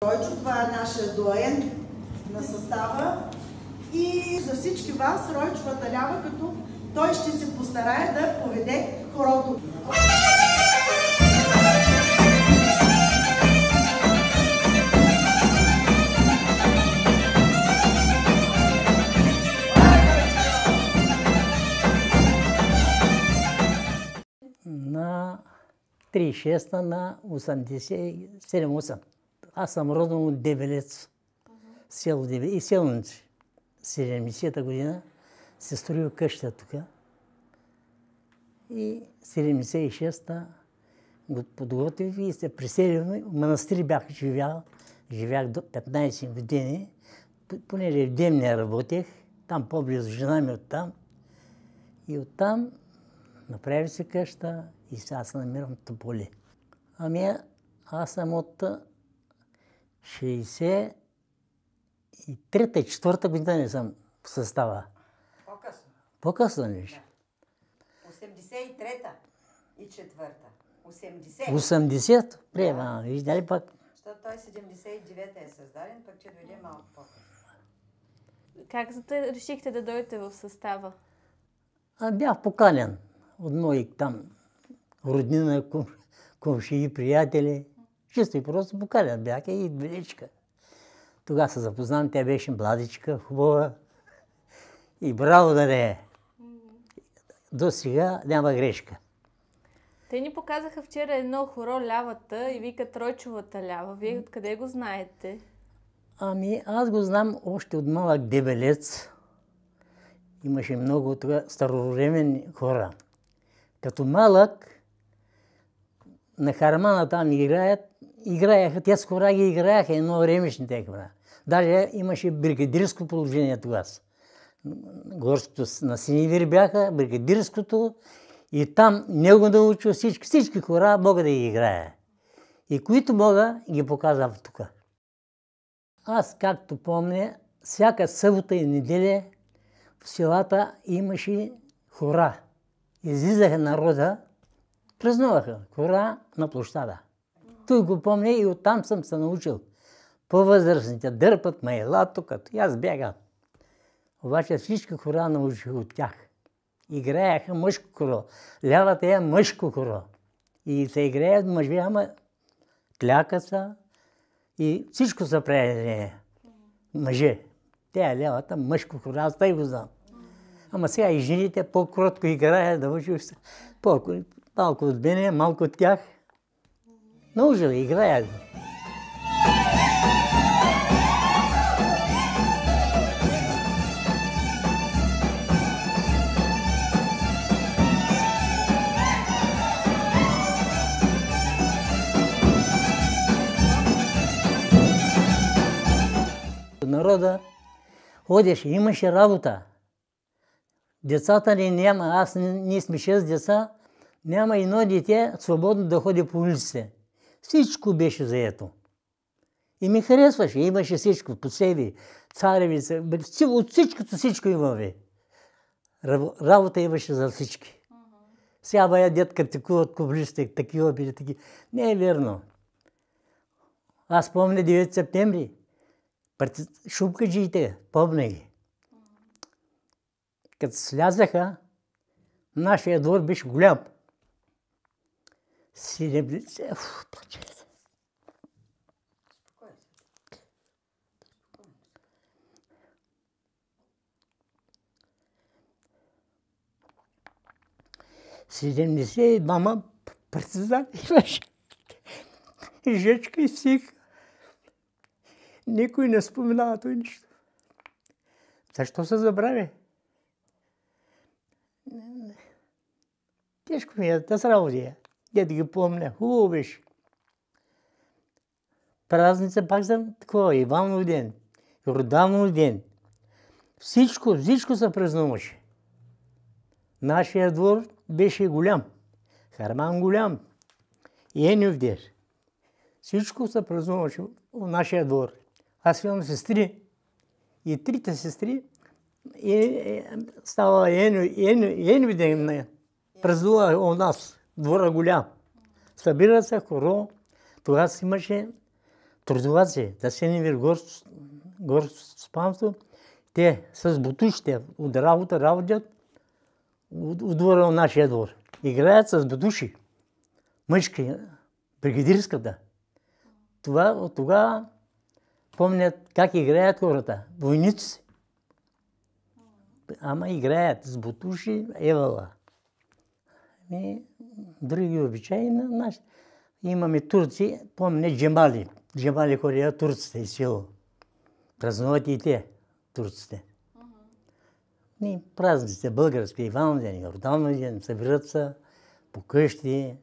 Бойчо, това е нашия доен на състава и за всички вас Ройчо ваталява, като той ще се постарае да поведе хорото. На 36-та на 87-8. Аз съм родом от Дебелец, село Дебелец и Селници. 70-та година се строил къща тук. И 76-та го подготвих и се преселихме. В манастир бях живях до 15 години. Понеже в Демния работех, там по-близо жена ми оттам. И оттам направи се къща и сега се намирам в Тополи. Ами аз съм от 63-та и 4-та година не съм в състава. По-късно? По-късно нещо. 83-та и 4-та. 80? Приема, виждали пак. Защото той 79-та е създаден, пък че дойде малко по-късно. Как решихте да дойдете в състава? Бях поканен от мои там роднина, комши, приятели. Чисто и просто поканен бях и беличка. Тогава се запознам, тя беше младичка, хубава и браво да не е. До сега няма грешка. Те ни показаха вчера едно хоро лявата и викат Ройчовата лява. Вие откъде го знаете? Ами аз го знам още от малък Дебелец. Имаше много старовременни хора. Като малък на хармана там играеха, те с хора ги играеха едно времешните хора. Даже имаше бригадирско положение тогава. Горското на Синивир бяха, бригадирското и там него научил всички хора могат да ги играе. И които мога, ги показвам тук. Аз, както помня, всяка събота и неделя в селата имаше хора. Излизаха народа, празнуваха хора на площада. Той го помня и оттам съм се научил. По-възрастните дърпат майлато, като и аз бягам. Обаче всички хора научих от тях. Играеха мъжко хоро. Лявата е мъжко хоро. И се играят мъжи, ама кляка са и всичко са прави мъже. Тя лявата мъжко хоро, аз тъй го знам. Ама сега и жените по-кротко играят, да учи малко от мене, малко от тях. Научил, играят. Народа ходеше, имаше работа. Децата ни няма, ние сме 6 деца, няма едно дете свободно да ходи по улиците. Всичко беше заето. И ми харесваше, имаше всичко по себе, царевица, от всичко имаме. Работа имаше за всички. Сега бая дет критикуват комунистите, такива били такива. Не е верно. Аз помня 9 септември. Шупкаджиите, помня ги. Като слязаха, нашия двор беше голям. 70 мама партизан имаше. Жечка и всех. Никой не споменава това нищо. Защо се забрави? Тежко ми е да се работи. Дед ги помня. Хубаво беше. Празница пак за такова. Иванов ден. Йорданов ден. Всичко се празнуваше. Нашия двор беше голям. Харман голям. И Енев ден. Всичко се празнуваше в нашия двор. Аз имам сестри. И трите сестри става Енев ден. Празнува у нас. Двора голям. Събира се хоро. Тогава имаше трудоваци, да се горско спанство, те с бутушите от работа работят от двора на нашия двор. Играят с бутуши. Мъжки, бригадирската. От тогава помнят как играят хората. Войници. Ама играят с бутуши, евала. Други обичаи на нас. Имаме турци, помня джемали. Джемали ходят турците из село. Празнуват и те, турците. И празниците български, Иван ден, Йордан ден, събират се по къщи.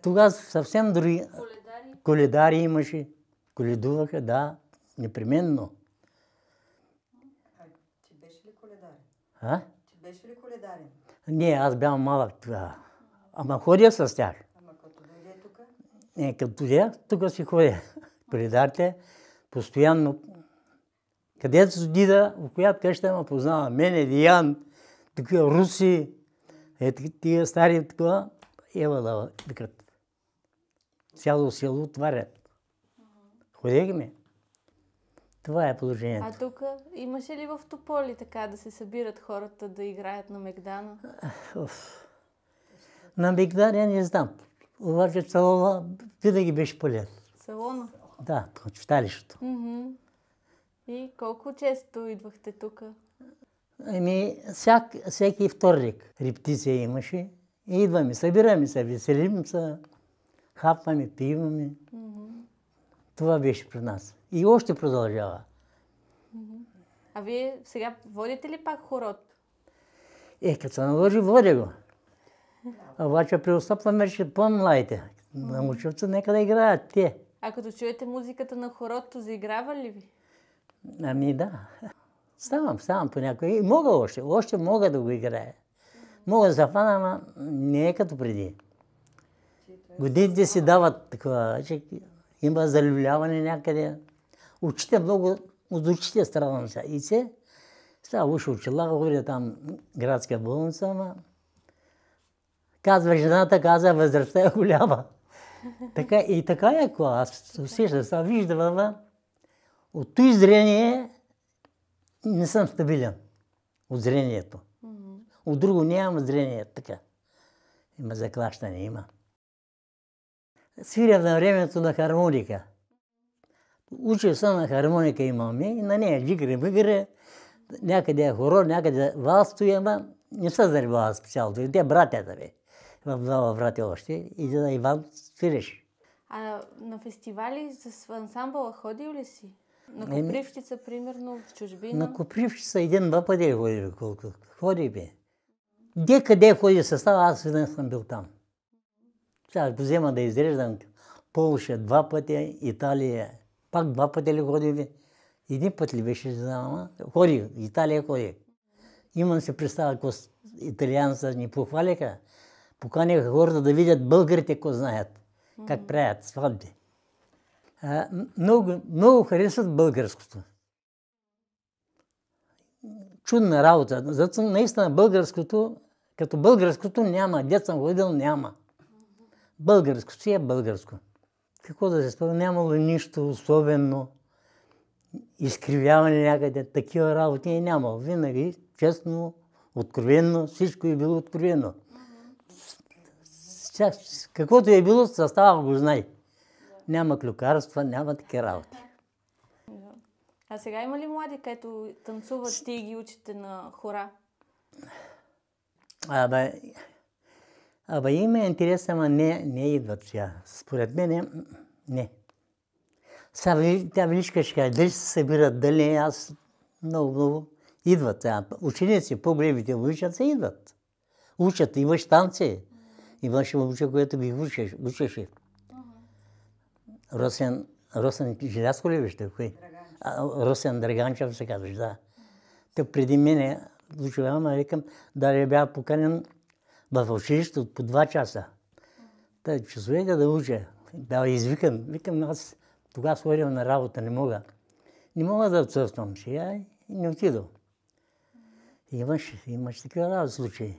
Тогава съвсем други коледари имаше. Коледуваха, да, непременно. Ти беше ли коледарен? А? Ти беше ли коледарен? Не, аз бях малък тогава. Ама ходя с тях. Ама като дойде тук? Не, като дойде, тук си ходя. Коледарите, постоянно. Където се отида, в която къща ме познава. Мене, Диян, такива руси, тия стари такова, ева да викат. Цяло село отварят. Ходехме. Това е положението. А тук имаше ли в Тополи така да се събират хората да играят на мегдана? На мегдана не знам. Обаче салона винаги беше пълен. Салона? Да, в читалището. И колко често идвахте тук? Всеки вторник репетиция имаше. И идваме, събираме се, веселим се, хапваме, пиваме. Това беше при нас. И още продължава. А вие сега водите ли пак хорото? Като се наложи, водя го. Обаче преотстъпваме ще по-младите. Научат се нека да играят те. А като чуете музиката на хорото, заиграва ли ви? Да. Ставам понякога. И мога още мога да го играя. Мога да зафана, ама не е като преди. Годините си дават такова, че има залюбляване някъде. Очите много, от очите страдам сега. И се става уши очила, ходя там градска болница, ама казва жената, възрастта е голяма. Така е, ако аз се усещам, сега виждам, ама от този зрение не съм стабилен. От зрението. От друго нямам зрение, така. Има заклащане, има. Свиря на времето на хармоника. Учил съм на хармоника имаме и на нея джигре-мигре, някъде е хорор, някъде валс стои, ама не се занимава специално. Те братята бе. В двама брати още. И да Иван свириш. А на фестивали с ансамбъла ходил ли си? На Копривщица, примерно, в чужбина? На Копривщица един-два пъти ходи, колко ходи бе. Къде ходи състава, аз веднъж съм бил там. Сега взема да изреждам Полша 2 пъти, Италия пак 2 пъти ли ходи бе. Един път ли беше, знам, ходи, Италия ходи. Имам се представа, ако италианца ни похвалиха, поканиха хората да видят българите, ако знаят как правят сватби. Много харесват българското. Чудна работа. Зато наистина българското, като българското няма, дет съм ходил, няма. Българското си е българско. Какво да се спомня, нямало нищо особено, изкривяване някъде, такива работи е нямало. Винаги честно, откровенно, всичко е било откровенно. Каквото е било, състава го знай. Няма клюкарства, няма такива работи. А сега има ли млади, където танцуват и ги учите на хора? Има интерес, ама не идват сега. Според мен не. Тя Величка ще каже, дали се събират, дали аз много идват. Ученици, по-големите учат се идват. Учат, имаш танци. Имаше момче, което ги учеше. Росен Желязко ли беше кой? Росен Драганчев се казваш, да. Тък преди мене учувам, викам, да бях поканен в училището по 2 часа. Та часовека да уча. Бях извикан. Викам, аз тогава ходил на работа, не мога. Не мога да отсъствам сега и не отидох. Имаш такива случаи.